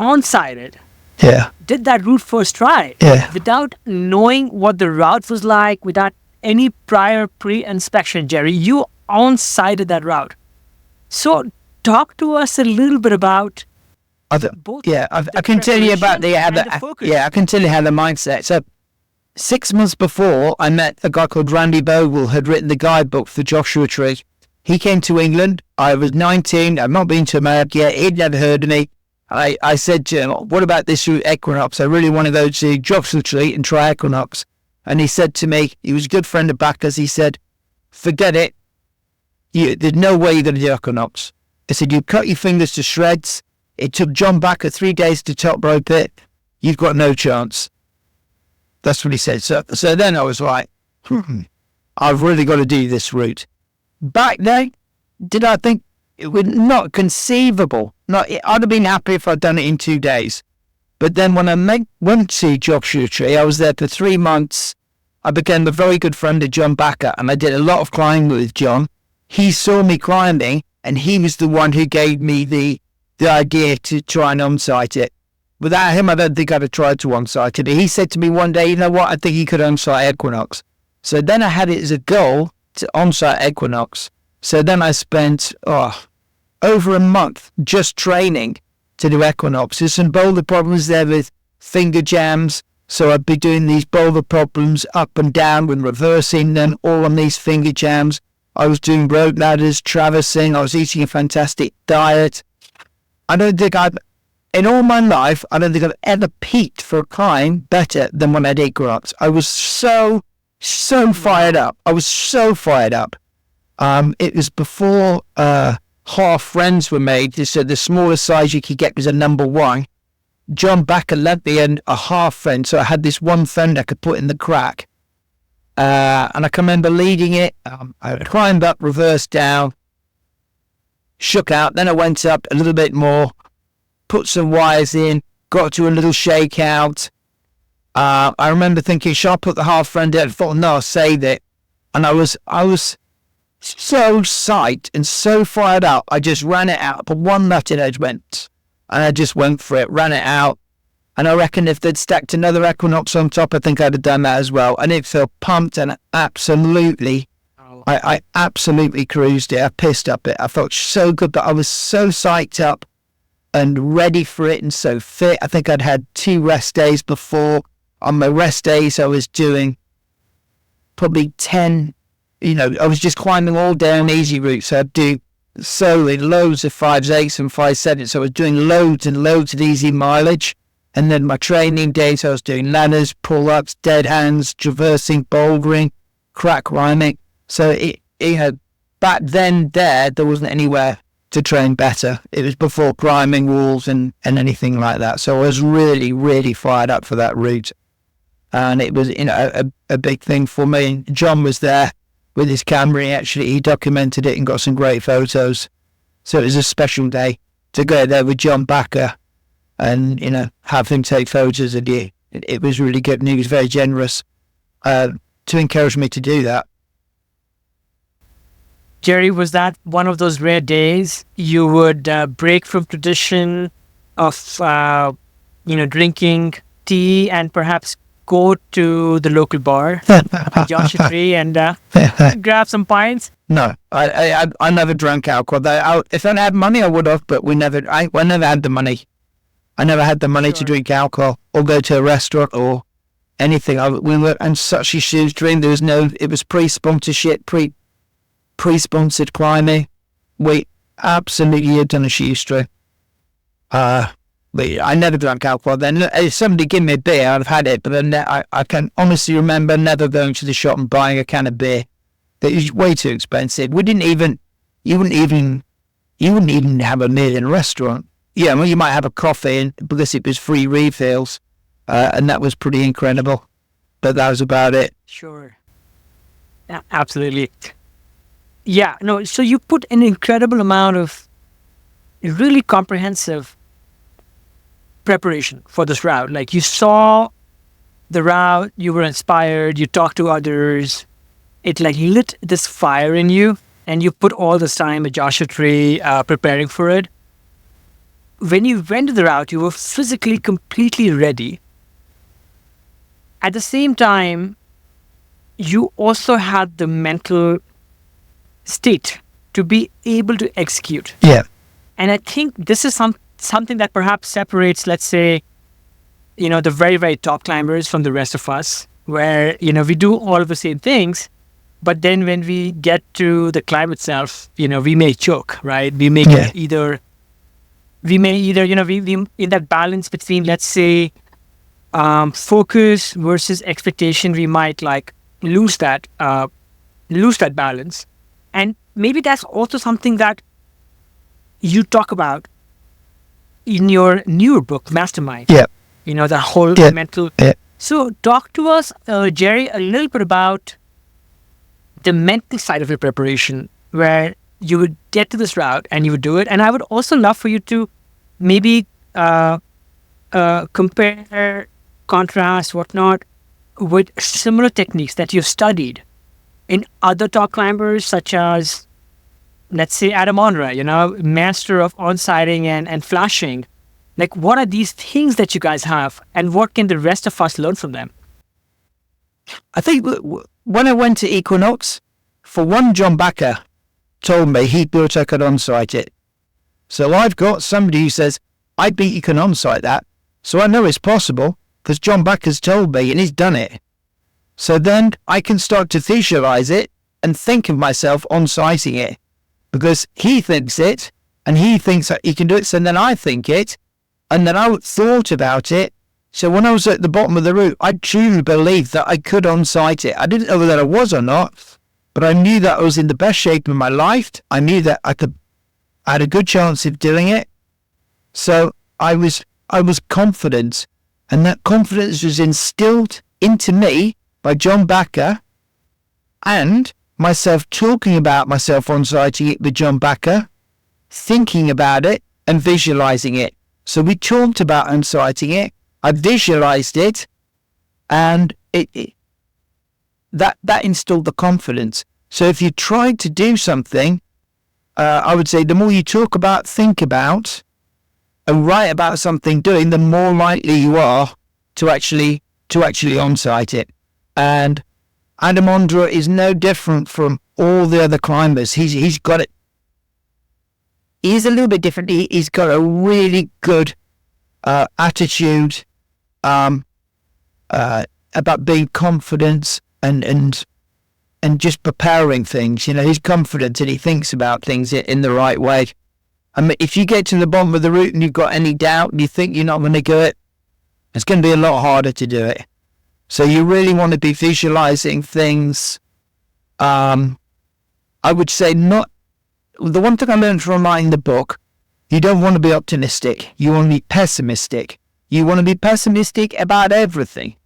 onsighted, Yeah. did that route first try, Yeah. without knowing what the route was like, without any prior pre-inspection, Jerry. You on-sighted that route. So talk to us a little bit about both. I can tell you about the focus. I can tell you how the mindset. So 6 months before, I met a guy called Randy Bogle, had written the guidebook for Joshua Tree. He came to England. I was 19. I've not been to America yet. He'd never heard of me. I said to him, what about this route Equinox? I really want to go to Joshua Tree and try Equinox. And he said to me, he was a good friend of Bachar's, he said, forget it. There's no way you're going to do Equinox. He said, you cut your fingers to shreds. It took John Bachar 3 days to top rope it. You've got no chance. That's what he said. So then I was like, I've really got to do this route. Back then, did I think it was not conceivable? I'd have been happy if I'd done it in 2 days. But then when I went to Joshua Tree, I was there for 3 months. I became a very good friend of John Bachar, and I did a lot of climbing with John. He saw me climbing, and he was the one who gave me the idea to try and onsight it. Without him, I don't think I'd have tried to onsight it. He said to me one day, you know what, I think you could onsight Equinox. So then I had it as a goal to onsight Equinox. So then I spent over a month just training to do Equinox. There's some boulder problems there with finger jams. So I'd be doing these boulder problems up and down and reversing them all on these finger jams. I was doing rope ladders, traversing. I was eating a fantastic diet. I don't think in all my life, I don't think I've ever peaked for a climb better than when I did Equinox. I was so fired up. I was so fired up. It was before half friends were made. So the smallest size you could get was a number 1. John Bachar lent me a half friend, so I had this one friend I could put in the crack. And I can remember leading it. I climbed up, reversed down, shook out. Then I went up a little bit more, put some wires in, got to a little shakeout. I remember thinking, shall I put the half friend in? I thought, no, I'll save it. And I was so psyched and so fired up. I just ran it out. But one nutted edge went. And I just went for it, ran it out. And I reckon if they'd stacked another Equinox on top, I think I'd have done that as well. And it felt pumped and absolutely, I absolutely cruised it. I pissed up it. I felt so good, but I was so psyched up and ready for it and so fit. I think I'd had 2 rest days before. On my rest days, I was doing probably 10, I was just climbing all down easy routes. So I'd do slowly loads of 5s, 8s and 5 7s. So I was doing loads and loads of easy mileage. And then my training days, I was doing ladders, pull-ups, dead hands, traversing, bouldering, crack climbing. So back then there wasn't anywhere to train better. It was before climbing walls and anything like that. So I was really, really fired up for that route. And it was, a big thing for me. And John was there with his camera. He documented it and got some great photos. So it was a special day to go there with John Bachar and, have him take photos of you. It was really good, and he was very generous to encourage me to do that. Jerry, was that one of those rare days you would break from tradition of, drinking tea and perhaps go to the local bar, Joshua Tree, and grab some pints? No, I never drank alcohol. If I had money, I would have, but I never had the money. I never had the money to drink alcohol or go to a restaurant or anything. We were in such a huge dream. It was pre-sponsorship, pre-sponsored climbing. We absolutely had done a shoestring. But I never drank alcohol then. If somebody gave me a beer, I'd have had it. But then I can honestly remember never going to the shop and buying a can of beer. That was way too expensive. You wouldn't even have a meal in a restaurant. Yeah, well, you might have a coffee because it was free refills, and that was pretty incredible. But that was about it. Sure. Absolutely. Yeah, no, so you put an incredible amount of really comprehensive preparation for this route. Like, you saw the route, you were inspired, you talked to others, it like lit this fire in you, and you put all this time at Joshua Tree preparing for it. when you went to the route, you were physically completely ready. At the same time, you also had the mental state to be able to execute. Yeah. And I think this is something that perhaps separates, let's say, the very, very top climbers from the rest of us, where, we do all of the same things. But then when we get to the climb itself, we may choke, right? We may get we in that balance between, let's say, focus versus expectation, we might like lose that balance. And maybe that's also something that you talk about in your newer book, Mastermind. Yeah. The whole mental. Yeah. So talk to us, Jerry, a little bit about the mental side of your preparation, where you would get to this route and you would do it. And I would also love for you to maybe compare, contrast, whatnot, with similar techniques that you've studied in other top climbers, such as, let's say, Adam Onra, master of onsighting and flashing. Like, what are these things that you guys have, and what can the rest of us learn from them? I think when I went to Equinox, for one, John Bachar told me he thought I could onsight it. So I've got somebody who says, I beat you can onsight that. So I know it's possible because John Bachar's told me and he's done it. So then I can start to visualize it and think of myself onsighting it because he thinks it and he thinks that he can do it. So then I think it and then I thought about it. So when I was at the bottom of the route, I truly believed that I could onsight it. I didn't know whether I was or not, but I knew that I was in the best shape of my life. I knew that I had a good chance of doing it. So I was confident, and that confidence was instilled into me by John Bachar and myself talking about myself onsighting it with John Bachar, thinking about it and visualizing it. So we talked about onsighting it. I visualized it, and that instilled the confidence. So if you tried to do something, I would say the more you talk about, think about, and write about something doing, the more likely you are to actually onsight it. And Adam Ondra is no different from all the other climbers. He's got it. He's a little bit different. He's got a really good attitude about being confident and just preparing things. He's confident and he thinks about things in the right way. I mean, if you get to the bottom of the route and you've got any doubt and you think you're not going to do it, it's going to be a lot harder to do it. So you really want to be visualizing things. I would say not. The one thing I learned from in the book, you don't want to be optimistic. You want to be pessimistic. You want to be pessimistic about everything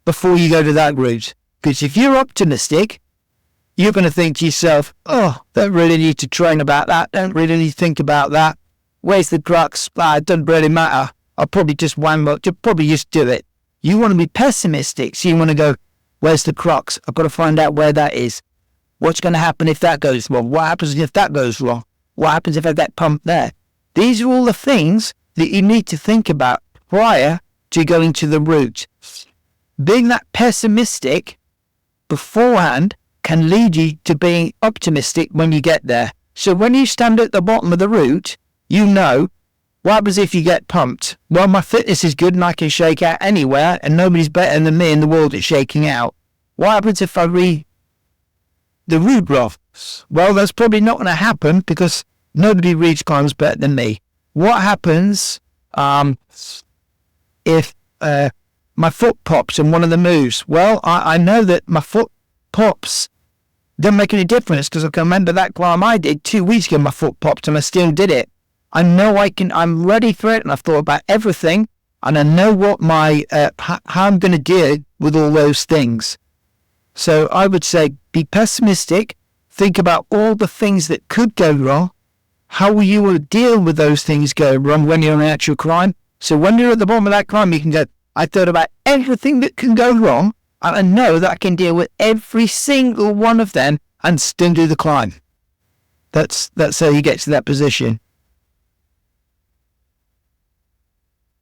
before you go to that route. Because if you're optimistic, you're going to think to yourself, oh, don't really need to train about that. Don't really need to think about that. Where's the crux? It doesn't really matter. I'll probably just probably just do it. You want to be pessimistic. So you want to go, where's the crux? I've got to find out where that is. What's going to happen if that goes wrong? What happens if that goes wrong? What happens if I get pumped there? These are all the things that you need to think about prior to going to the route. Being that pessimistic beforehand can lead you to being optimistic when you get there. So when you stand at the bottom of the route, you know, what happens if you get pumped? Well, my fitness is good and I can shake out anywhere and nobody's better than me in the world at shaking out. What happens if I read the route wrong? Well, that's probably not going to happen because nobody reads climbs better than me. What happens if my foot pops in one of the moves? Well, I know that my foot pops doesn't make any difference because I can remember that climb I did 2 weeks ago, my foot popped and I still did it. I know I'm ready for it and I've thought about everything and I know what how I'm going to deal with all those things. So I would say be pessimistic, think about all the things that could go wrong, how you will deal with those things going wrong when you're on an actual climb. So when you're at the bottom of that climb, you can go, I thought about everything that can go wrong and I know that I can deal with every single one of them and still do the climb. That's how you get to that position.